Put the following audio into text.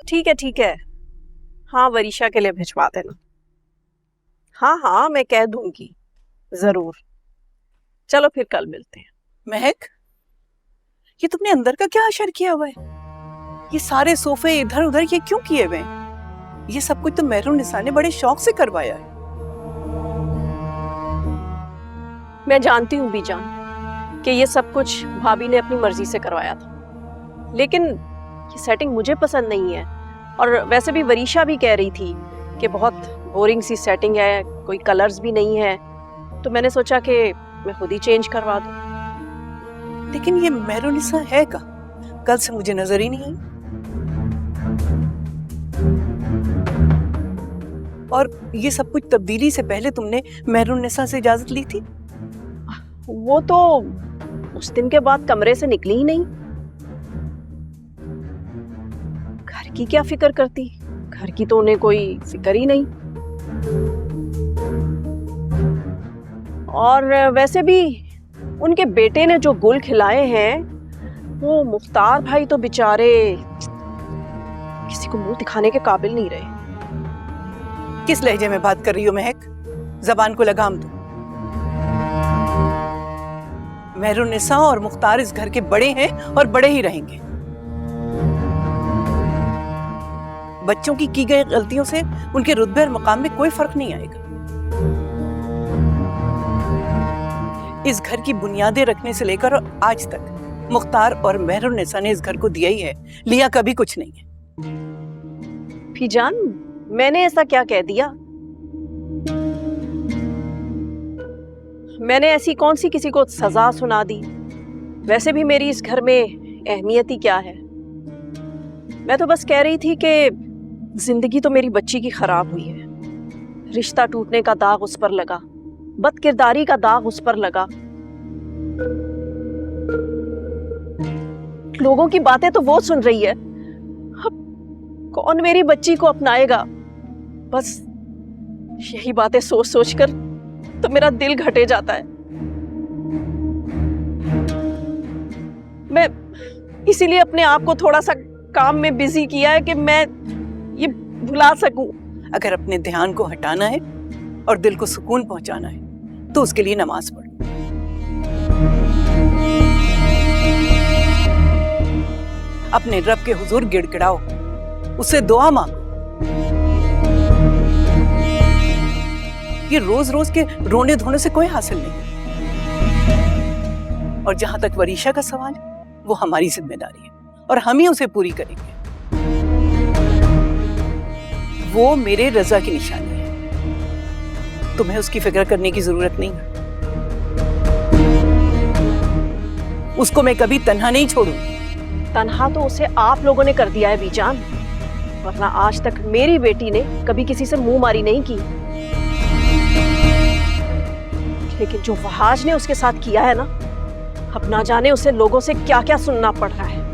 ठीक है। हाँ, वरीशा के लिए भिजवा देना। हाँ हाँ, मैं कह दूंगी जरूर। चलो फिर कल मिलते हैं। महक, ये तुमने अंदर का क्या असर किया हुआ है? ये सारे सोफे इधर उधर ये क्यों किए हुए हैं? ये सब कुछ तो मेहरुन्निसा ने बड़े शौक से करवाया है। मैं जानती हूँ बीजान कि ये सब कुछ भाभी ने अपनी मर्जी से करवाया था, लेकिन ये सेटिंग मुझे पसंद नहीं है। और वैसे भी वरीशा भी कह रही थी कि बहुत बोरिंग सी सेटिंग है, कोई कलर्स भी नहीं है, तो मैंने सोचा कि मैं खुद ही चेंज करवा दूं। लेकिन ये मेहरुन्निसा है का? कल से मुझे नजर ही नहीं आई। और ये सब कुछ तब्दीली से पहले तुमने मेहरुन्निसा से इजाजत ली थी? वो तो उस दिन के बाद कमरे से निकली ही नहीं। घर की क्या फिक्र करती, घर की तो उन्हें कोई फिक्र ही नहीं। और वैसे भी उनके बेटे ने जो गुल खिलाए हैं, वो मुख्तार भाई तो बेचारे किसी को मुंह दिखाने के काबिल नहीं रहे। किस लहजे में बात कर रही हो महक? जबान को लगाम दो। मेहरुन्निसा और मुख्तार इस घर के बड़े हैं और बड़े ही रहेंगे। बच्चों की गई गलतियों से उनके रुतबे और मकाम में कोई फर्क नहीं आएगा। इस घर की बुनियादें रखने से लेकर आज तक मुख्तार और मेहरुन्निसा ने इस घर को दिया ही है, लिया कभी कुछ नहीं है। फीजान, मैंने ऐसा क्या कह दिया? मैंने ऐसी कौन सी किसी को सजा सुना दी? वैसे भी मेरी इस घर में अहमियत ही क्या है। मैं तो बस कह रही थी कि जिंदगी तो मेरी बच्ची की खराब हुई है, रिश्ता टूटने का दाग उस पर लगा, बदकिरदारी का दाग उस पर लगा। लोगों की बातें तो वो सुन रही है, अब कौन मेरी बच्ची को अपनाएगा? बस यही बातें सोच सोच कर तो मेरा दिल घटे जाता है। मैं इसीलिए अपने आप को थोड़ा सा काम में बिजी किया है कि मैं ये भुला सकूं। अगर अपने ध्यान को हटाना है और दिल को सुकून पहुंचाना है तो उसके लिए नमाज पढ़ो। अपने रब के हुजूर गिड़गिड़ाओ, उससे दुआ मांगो। ये रोज रोज के रोने धोने से कोई हासिल नहीं। और जहां तक वरीशा का सवाल, वो हमारी जिम्मेदारी है और हम ही उसे पूरी करेंगे। वो मेरे रजा की निशानी है, तुम्हें उसकी फिक्र करने की जरूरत नहीं है। उसको मैं कभी तन्हा नहीं छोड़ूंगी। तन्हा तो उसे आप लोगों ने कर दिया है बीजान, वरना आज तक मेरी बेटी ने कभी किसी से मुंह मारी नहीं की। लेकिन जो वहाज ने उसके साथ किया है ना, अब ना जाने उसे लोगों से क्या क्या सुनना पड़ रहा है।